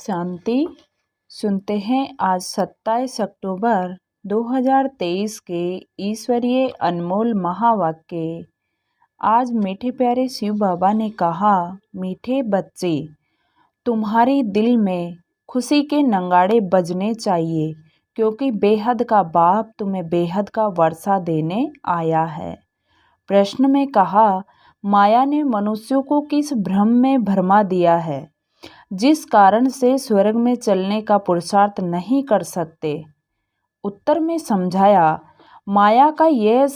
शांति। सुनते हैं आज 27 अक्टूबर 2023 के ईश्वरीय अनमोल महावाक्य। आज मीठे प्यारे शिव बाबा ने कहा, मीठे बच्चे, तुम्हारे दिल में खुशी के नगाड़े बजने चाहिए, क्योंकि बेहद का बाप तुम्हें बेहद का वर्षा देने आया है। प्रश्न में कहा, माया ने मनुष्यों को किस भ्रम में भरमा दिया है जिस कारण से स्वर्ग में चलने का पुरुषार्थ नहीं कर सकते। उत्तर में समझाया, माया का यह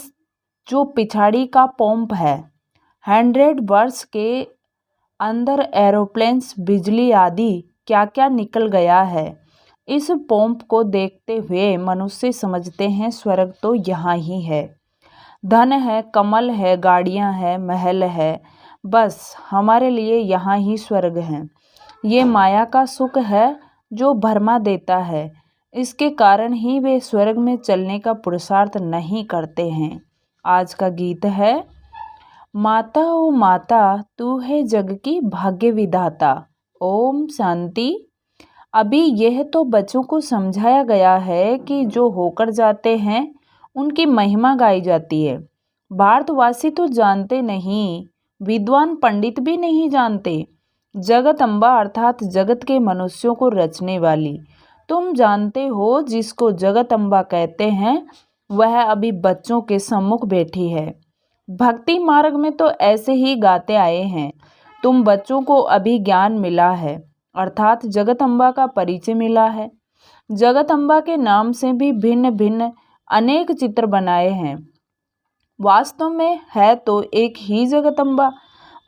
जो पिछाड़ी का पंप है, 100 वर्ष के अंदर एरोप्लेन्स, बिजली आदि क्या क्या निकल गया है। इस पंप को देखते हुए मनुष्य समझते हैं स्वर्ग तो यहाँ ही है, धन है, कमल है, गाड़ियाँ है, महल है, बस हमारे लिए यहाँ ही स्वर्ग है। ये माया का सुख है जो भरमा देता है, इसके कारण ही वे स्वर्ग में चलने का पुरुषार्थ नहीं करते हैं। आज का गीत है, माता ओ माता तू है जग की भाग्य विधाता। ओम शांति। अभी यह तो बच्चों को समझाया गया है कि जो होकर जाते हैं उनकी महिमा गाई जाती है। भारतवासी तो जानते नहीं, विद्वान पंडित भी नहीं जानते। जगत अम्बा अर्थात जगत के मनुष्यों को रचने वाली तुम जानते हो, जिसको जगत अम्बा कहते हैं, वह अभी बच्चों के सम्मुख बैठी है। भक्ति मार्ग में तो ऐसे ही गाते आए हैं। तुम बच्चों को अभी ज्ञान मिला है, अर्थात जगत अम्बा का परिचय मिला है। जगत अम्बा के नाम से भी भिन्न भिन्न अनेक चित्र बनाए हैं। वास्तव में है तो एक ही जगत अम्बा।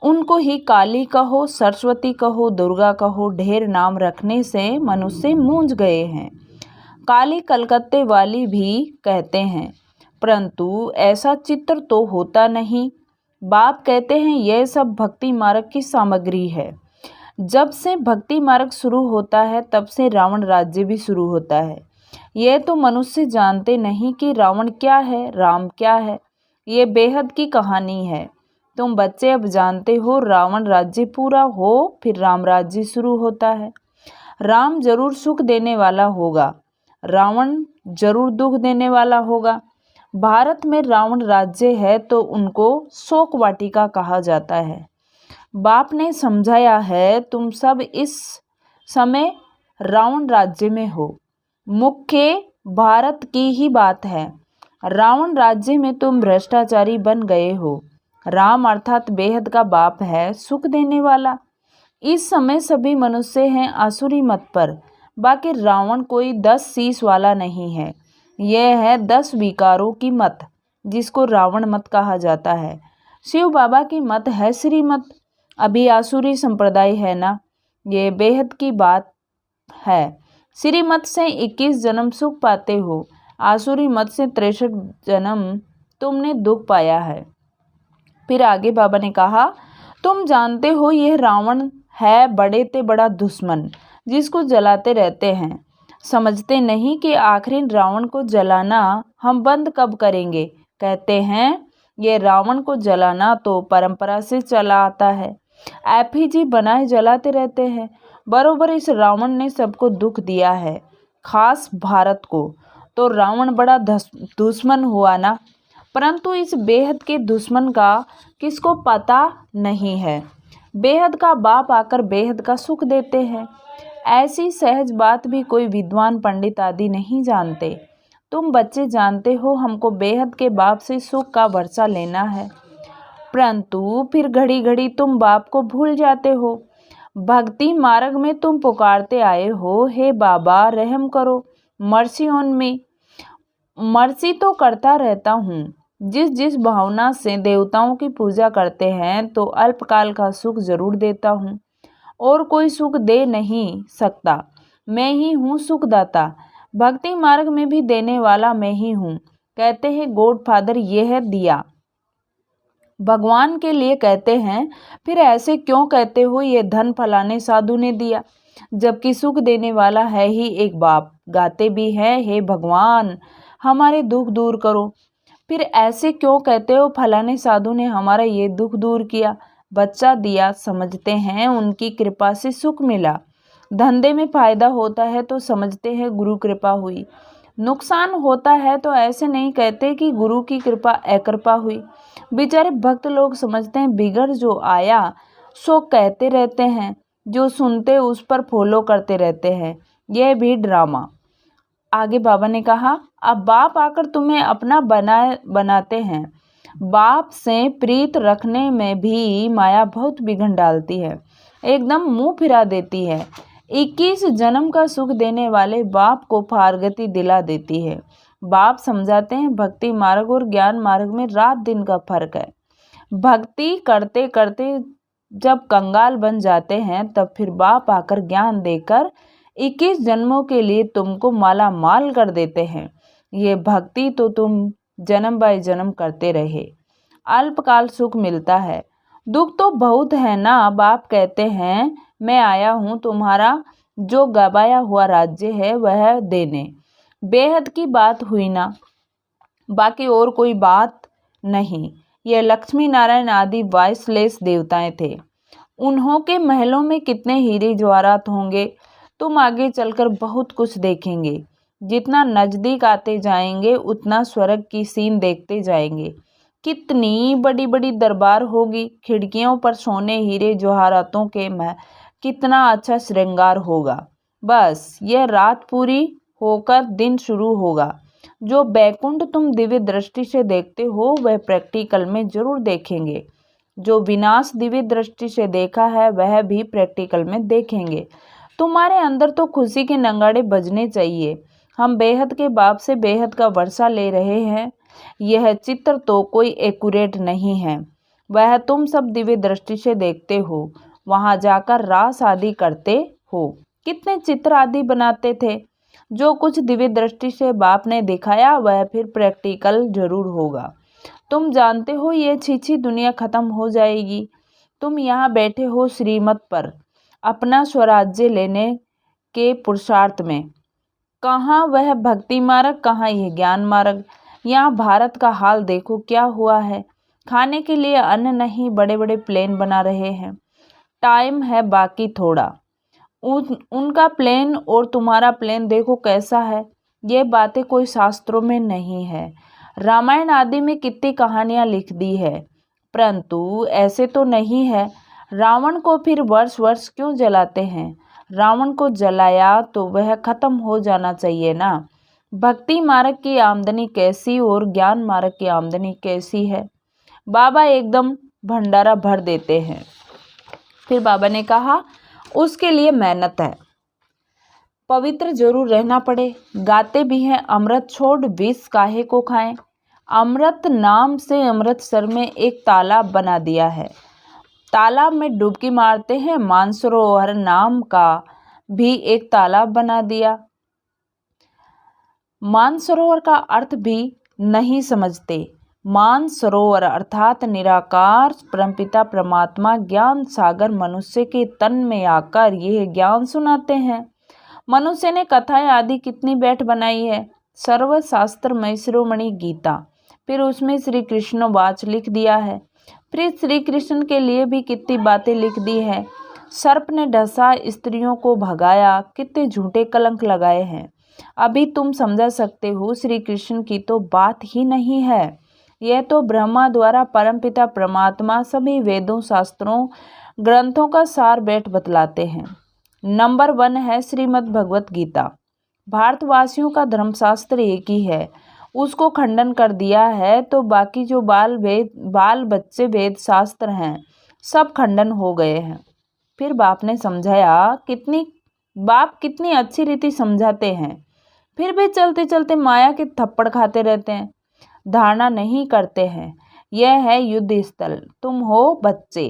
उनको ही काली कहो, सरस्वती कहो, दुर्गा कहो, ढेर नाम रखने से मनुष्य मूंझ गए हैं। काली कलकत्ते वाली भी कहते हैं, परंतु ऐसा चित्र तो होता नहीं। बाप कहते हैं यह सब भक्ति मार्ग की सामग्री है। जब से भक्ति मार्ग शुरू होता है तब से रावण राज्य भी शुरू होता है। यह तो मनुष्य जानते नहीं कि रावण क्या है, राम क्या है। ये बेहद की कहानी है। तुम बच्चे अब जानते हो, रावण राज्य पूरा हो फिर राम राज्य शुरू होता है। राम जरूर सुख देने वाला होगा, रावण जरूर दुख देने वाला होगा। भारत में रावण राज्य है तो उनको शोक वाटिका कहा जाता है। बाप ने समझाया है, तुम सब इस समय रावण राज्य में हो। मुख्य भारत की ही बात है। रावण राज्य में तुम भ्रष्टाचारी बन गए हो। राम अर्थात बेहद का बाप है, सुख देने वाला। इस समय सभी मनुष्य हैं आसुरी मत पर, बाकी रावण कोई 10 शीश वाला नहीं है। यह है 10 विकारों की मत, जिसको रावण मत कहा जाता है। शिव बाबा की मत है श्रीमत। अभी आसुरी संप्रदाय है ना, ये बेहद की बात है। श्रीमत से 21 जन्म सुख पाते हो, आसुरी मत से 63 जन्म तुमने दुख पाया है। फिर आगे बाबा ने कहा, तुम जानते हो यह रावण है बड़े ते बड़ा दुश्मन, जिसको जलाते रहते हैं। समझते नहीं कि आखिरी रावण को जलाना हम बंद कब करेंगे। कहते हैं ये रावण को जलाना तो परंपरा से चला आता है। एफिजी बनाए जलाते रहते हैं। बरोबर इस रावण ने सबको दुख दिया है, खास भारत को। तो रावण बड़ा दुश्मन हुआ ना। परंतु इस बेहद के दुश्मन का किसको पता नहीं है। बेहद का बाप आकर बेहद का सुख देते हैं। ऐसी सहज बात भी कोई विद्वान पंडित आदि नहीं जानते। तुम बच्चे जानते हो हमको बेहद के बाप से सुख का वर्षा लेना है, परंतु फिर घड़ी घड़ी तुम बाप को भूल जाते हो। भक्ति मार्ग में तुम पुकारते आए हो, हे बाबा रहम करो, मर्सी ऑन मी। मर्सी तो करता रहता हूँ। जिस जिस भावना से देवताओं की पूजा करते हैं तो अल्पकाल का सुख जरूर देता हूँ, और कोई सुख दे नहीं सकता। मैं ही हूँ सुखदाता। भक्ति मार्ग में भी देने वाला मैं ही हूँ। कहते हैं गॉड फादर ये है दिया, भगवान के लिए कहते हैं। फिर ऐसे क्यों कहते हो ये धन फलाने साधु ने दिया, जबकि सुख देने वाला है ही एक बाप। गाते भी हैं, हे भगवान हमारे दुख दूर करो। फिर ऐसे क्यों कहते हो फलाने साधु ने हमारा ये दुख दूर किया, बच्चा दिया। समझते हैं उनकी कृपा से सुख मिला। धंधे में फायदा होता है तो समझते हैं गुरु कृपा हुई, नुकसान होता है तो ऐसे नहीं कहते कि गुरु की कृपा अकृपा हुई। बेचारे भक्त लोग समझते हैं बिगड़ जो आया सो कहते रहते हैं, जो सुनते उस पर फॉलो करते रहते हैं। यह भी ड्रामा। आगे बाबा ने कहा, अब बाप आकर तुम्हें अपना बनाते हैं। बाप से प्रीत रखने में भी माया बहुत बिघन डालती है, एकदम मुंह फिरा देती है। 21 जन्म का सुख देने वाले बाप को फारगति दिला देती है। बाप समझाते हैं भक्ति मार्ग और ज्ञान मार्ग में रात दिन का फर्क है। भक्ति करते करते जब कंगाल बन जाते हैं तब फिर बाप आकर ज्ञान देकर 21 जन्मों के लिए तुमको माला माल कर देते हैं। ये भक्ति तो तुम जन्म बाय जन्म करते रहे, अल्पकाल सुख मिलता है, दुख तो बहुत है ना। बाप कहते हैं मैं आया हूँ तुम्हारा जो गवाया हुआ राज्य है वह देने। बेहद की बात हुई ना, बाकी और कोई बात नहीं। ये लक्ष्मी नारायण आदि वॉइसलेस देवताएं थे। उन्हों के महलों में कितने हीरे जवाहरात होंगे, तुम आगे चलकर बहुत कुछ देखेंगे। जितना नजदीक आते जाएंगे उतना स्वर्ग की सीन देखते जाएंगे। कितनी बड़ी बड़ी दरबार होगी, खिड़कियों पर सोने हीरे जवाहरातों के कितना अच्छा श्रृंगार होगा। बस यह रात पूरी होकर दिन शुरू होगा। जो बैकुंठ तुम दिव्य दृष्टि से देखते हो वह प्रैक्टिकल में जरूर देखेंगे। जो विनाश दिव्य दृष्टि से देखा है वह भी प्रैक्टिकल में देखेंगे। तुम्हारे अंदर तो खुशी के नगाड़े बजने चाहिए। हम बेहद के बाप से बेहद का वर्षा ले रहे हैं। यह चित्र तो कोई एक्यूरेट नहीं है, वह तुम सब दिव्य दृष्टि से देखते हो। वहां जाकर रास आदि करते हो, कितने चित्र आदि बनाते थे। जो कुछ दिव्य दृष्टि से बाप ने दिखाया वह फिर प्रैक्टिकल जरूर होगा। तुम जानते हो ये छीछी दुनिया खत्म हो जाएगी। तुम यहाँ बैठे हो श्रीमत पर, अपना स्वराज्य लेने के पुरुषार्थ में। कहाँ वह भक्ति मार्ग, कहाँ ये ज्ञान मार्ग। यहाँ भारत का हाल देखो क्या हुआ है। खाने के लिए अन्न नहीं, बड़े बड़े प्लेन बना रहे हैं। टाइम है बाकी थोड़ा। उनका प्लेन और तुम्हारा प्लेन देखो कैसा है। ये बातें कोई शास्त्रों में नहीं है। रामायण आदि में कितनी कहानियां लिख दी है, परंतु ऐसे तो नहीं है। रावण को फिर वर्ष वर्ष क्यों जलाते हैं। रावण को जलाया तो वह खत्म हो जाना चाहिए ना। भक्ति मार्ग की आमदनी कैसी और ज्ञान मार्ग की आमदनी कैसी है। बाबा एकदम भंडारा भर देते हैं। फिर बाबा ने कहा उसके लिए मेहनत है, पवित्र जरूर रहना पड़े। गाते भी हैं अमृत छोड़ विष काहे को खाएं। अमृत नाम से अमृतसर में एक तालाब बना दिया है। तालाब में डुबकी मारते हैं। मानसरोवर नाम का भी एक तालाब बना दिया। मानसरोवर का अर्थ भी नहीं समझते। मानसरोवर अर्थात निराकार परमपिता परमात्मा ज्ञान सागर मनुष्य के तन में आकर यह ज्ञान सुनाते हैं। मनुष्य ने कथाएं आदि कितनी बैठ बनाई है। सर्वशास्त्र में शिरोमणि गीता, फिर उसमें श्री कृष्ण वाच लिख दिया है। फिर श्री कृष्ण के लिए भी कितनी बातें लिख दी है। सर्प ने ढसा, स्त्रियों को भगाया, कितने झूठे कलंक लगाए हैं। अभी तुम समझा सकते हो श्री कृष्ण की तो बात ही नहीं है। यह तो ब्रह्मा द्वारा परमपिता परमात्मा सभी वेदों शास्त्रों ग्रंथों का सार बैठ बतलाते हैं। नंबर 1 है श्रीमद् भगवत गीता। भारतवासियों का धर्मशास्त्र एक ही है, उसको खंडन कर दिया है तो बाकी जो बाल बच्चे वेद शास्त्र हैं सब खंडन हो गए हैं। फिर बाप ने समझाया, बाप कितनी अच्छी रीति समझाते हैं, फिर भी चलते चलते माया के थप्पड़ खाते रहते हैं। धारणा नहीं करते हैं। यह है युद्ध स्थल। तुम हो बच्चे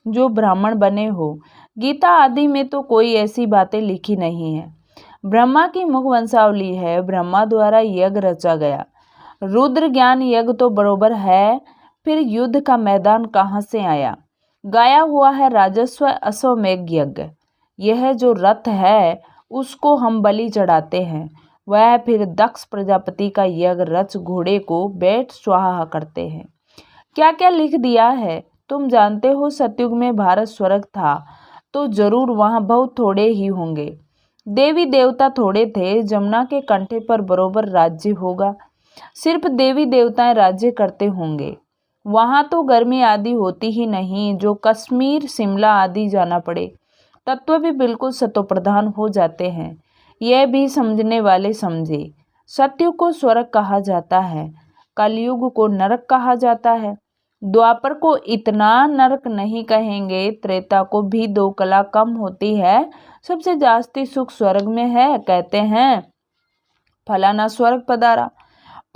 जो ब्राह्मण बने हो। गीता आदि में तो कोई ऐसी बातें लिखी नहीं है। ब्रह्मा की मुख वंशावली है। ब्रह्मा द्वारा यज्ञ रचा गया। रुद्र ज्ञान यज्ञ तो बरोबर है, फिर युद्ध का मैदान कहाँ से आया। गाया हुआ है राजस्व अश्वमेघ यज्ञ। यह जो रथ है उसको हम बलि चढ़ाते हैं। वह फिर दक्ष प्रजापति का यज्ञ रच घोड़े को बैठ स्वाहा करते हैं। क्या क्या लिख दिया है। तुम जानते हो सतयुग में भारत स्वर्ग था तो जरूर वहाँ बहुत थोड़े ही होंगे। देवी देवता थोड़े थे, जमुना के कंठे पर बरोबर राज्य होगा। सिर्फ देवी देवताएं राज्य करते होंगे। वहाँ तो गर्मी आदि होती ही नहीं, जो कश्मीर शिमला आदि जाना पड़े। तत्व भी बिल्कुल सतोप्रधान हो जाते हैं। यह भी समझने वाले समझे। सतयुग को स्वर्ग कहा जाता है, कलयुग को नरक कहा जाता है। द्वापर को इतना नरक नहीं कहेंगे, त्रेता को भी 2 कला कम होती है। सबसे जास्ती सुख स्वर्ग में है, कहते हैं फलाना स्वर्ग पधारा।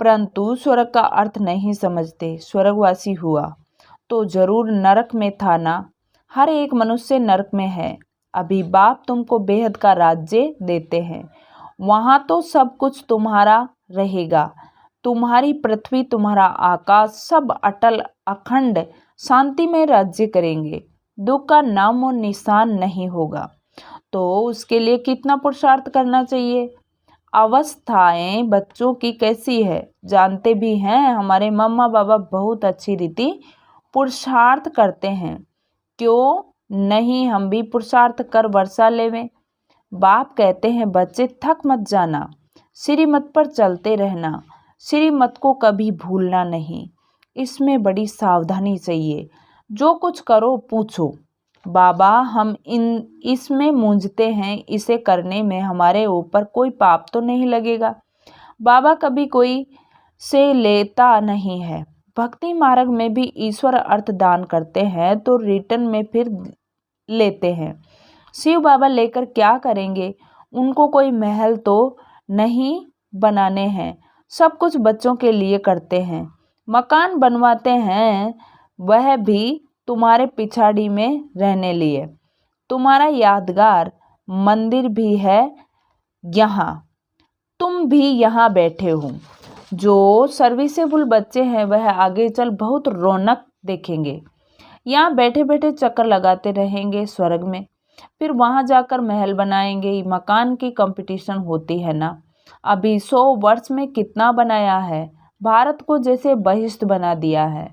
परंतु स्वर्ग का अर्थ नहीं समझते। स्वर्गवासी हुआ तो जरूर नरक में था ना। हर एक मनुष्य नरक में है। अभी बाप तुमको बेहद का राज्य देते हैं, वहां तो सब कुछ तुम्हारा रहेगा। तुम्हारी पृथ्वी, तुम्हारा आकाश, सब अटल अखंड शांति में राज्य करेंगे। दुख का नाम और निशान नहीं होगा। तो उसके लिए कितना पुरुषार्थ करना चाहिए। अवस्थाएं बच्चों की कैसी है जानते भी हैं। हमारे मम्मा बाबा बहुत अच्छी रीति पुरुषार्थ करते हैं, क्यों नहीं हम भी पुरुषार्थ कर वर्षा लेवें। बाप कहते हैं बच्चे थक मत जाना, श्रीमत पर चलते रहना, श्रीमत को कभी भूलना नहीं। इसमें बड़ी सावधानी चाहिए। जो कुछ करो पूछो, बाबा हम इसमें मूंझते हैं, इसे करने में हमारे ऊपर कोई पाप तो नहीं लगेगा। बाबा कभी कोई से लेता नहीं है। भक्ति मार्ग में भी ईश्वर अर्थ दान करते हैं तो रिटर्न में फिर लेते हैं। शिव बाबा लेकर क्या करेंगे। उनको कोई महल तो नहीं बनाने हैं, सब कुछ बच्चों के लिए करते हैं। मकान बनवाते हैं, वह भी तुम्हारे पिछाड़ी में रहने लिए। तुम्हारा यादगार मंदिर भी है यहाँ, तुम भी यहाँ बैठे हो। जो सर्विसेबल बच्चे हैं वह आगे चल बहुत रौनक देखेंगे। यहाँ बैठे बैठे चक्कर लगाते रहेंगे स्वर्ग में, फिर वहाँ जाकर महल बनाएंगे। मकान की कंपटीशन होती है ना। अभी 100 वर्ष में कितना बनाया है। भारत को जैसे बहिष्ठ बना दिया है,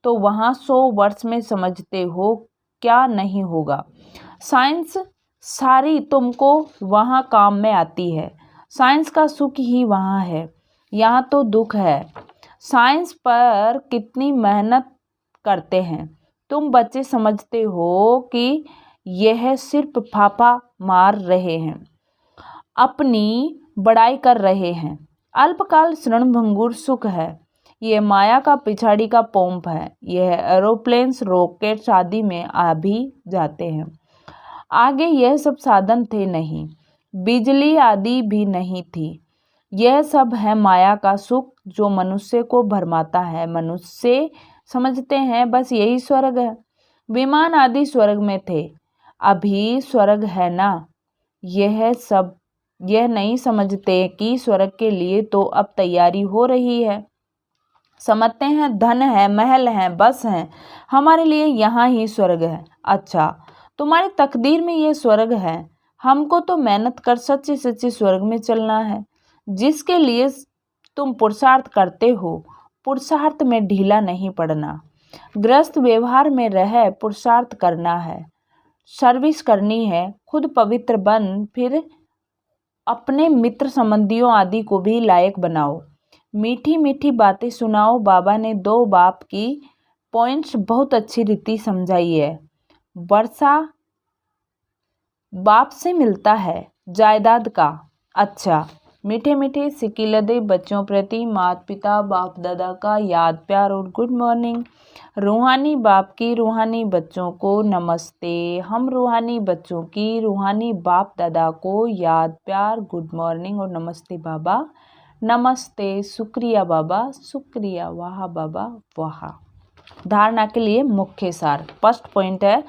तो वहाँ 100 वर्ष में समझते हो क्या नहीं होगा। साइंस सारी तुमको वहाँ काम में आती है। साइंस का सुख ही वहाँ है, यहाँ तो दुख है। साइंस पर कितनी मेहनत करते हैं। तुम बच्चे समझते हो कि यह सिर्फ फाफा मार रहे हैं, अपनी बड़ाई कर रहे हैं। अल्पकाल क्षणभंगुर सुख है। ये माया का पिछाड़ी का पोंप है। यह एरोप्लेन्स रॉकेट्स आदि में आ भी जाते हैं। आगे यह सब साधन थे नहीं, बिजली आदि भी नहीं थी। यह सब है माया का सुख जो मनुष्य को भरमाता है। मनुष्य समझते हैं बस यही स्वर्ग है। विमान आदि स्वर्ग में थे, अभी स्वर्ग है ना। यह नहीं समझते कि स्वर्ग के लिए तो अब तैयारी हो रही है। समझते हैं धन है, महल है, बस है, हमारे लिए यहाँ ही स्वर्ग है। अच्छा, तुम्हारी तकदीर में ये स्वर्ग है। हमको तो मेहनत कर सच्चे सच्चे स्वर्ग में चलना है, जिसके लिए तुम पुरुषार्थ करते हो। पुरुषार्थ में ढीला नहीं पड़ना। गृहस्थ व्यवहार में रह पुरुषार्थ करना है, सर्विस करनी है। खुद पवित्र बन, फिर अपने मित्र संबंधियों आदि को भी लायक बनाओ। मीठी मीठी बातें सुनाओ। बाबा ने 2 बाप की पॉइंट्स बहुत अच्छी रीति समझाई है। वर्षा बाप से मिलता है जायदाद का। अच्छा, मीठे मीठे सिकिलदे बच्चों प्रति माता पिता बाप दादा का याद प्यार और गुड मॉर्निंग। रूहानी बाप की रूहानी बच्चों को नमस्ते। हम रूहानी बच्चों की रूहानी बाप दादा को याद प्यार गुड मॉर्निंग और नमस्ते बाबा, नमस्ते, शुक्रिया बाबा, शुक्रिया, वाह बाबा वाह। धारणा के लिए मुख्य सार। फर्स्ट पॉइंट है,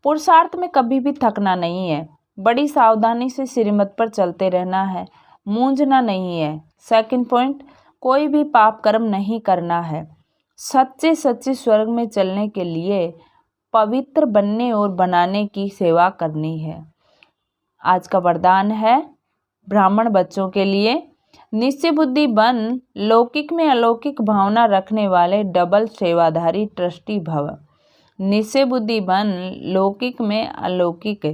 पुरुषार्थ में कभी भी थकना नहीं है। बड़ी सावधानी से श्रीमत पर चलते रहना है, मूंझना नहीं है। सेकंड पॉइंट, कोई भी पाप कर्म नहीं करना है। सच्चे सच्चे स्वर्ग में चलने के लिए पवित्र बनने और बनाने की सेवा करनी है। आज का वरदान है ब्राह्मण बच्चों के लिए, निश्चय बुद्धि बन, लौकिक में अलौकिक भावना रखने वाले डबल सेवाधारी ट्रस्टी भव। निश्चय बुद्धि बन लौकिक में अलौकिक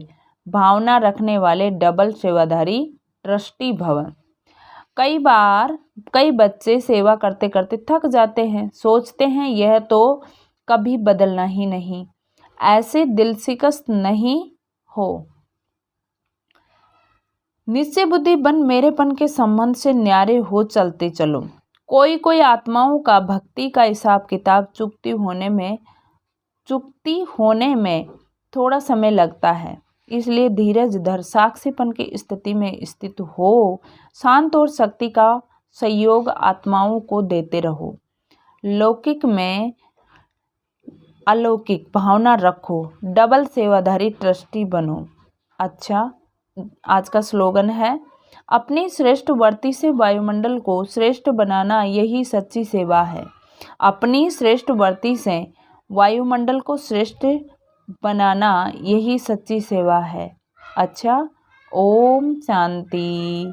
भावना रखने वाले डबल सेवाधारी ट्रस्टी भवन। कई बार कई बच्चे सेवा करते करते थक जाते हैं, सोचते हैं यह तो कभी बदलना ही नहीं। ऐसे दिल शिकस्त नहीं हो। निश्चय बुद्धि बन मेरेपन के संबंध से न्यारे हो चलते चलो। कोई कोई आत्माओं का भक्ति का हिसाब किताब चुकती होने में थोड़ा समय लगता है, इसलिए धीरज धर साक्षीपन की स्थिति में स्थित हो, शांत और शक्ति का सहयोग आत्माओं को देते रहो। लौकिक में अलौकिक भावना रखो, डबल सेवाधारी ट्रस्टी बनो। अच्छा, आज का स्लोगन है, अपनी श्रेष्ठ वर्ती से वायुमंडल को श्रेष्ठ बनाना यही सच्ची सेवा है। अपनी श्रेष्ठ वर्ती से वायुमंडल को श्रेष्ठ बनाना यही सच्ची सेवा है। अच्छा, ओम शांति।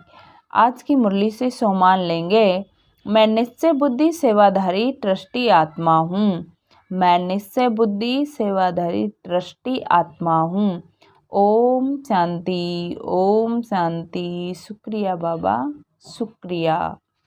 आज की मुरली से सोमान लेंगे, मैं निश्चय बुद्धि सेवाधारी ट्रस्टी आत्मा हूँ। मैं निश्चय बुद्धि सेवाधारी ट्रस्टी आत्मा हूँ। ओम शांति, ओम शांति। शुक्रिया बाबा, शुक्रिया।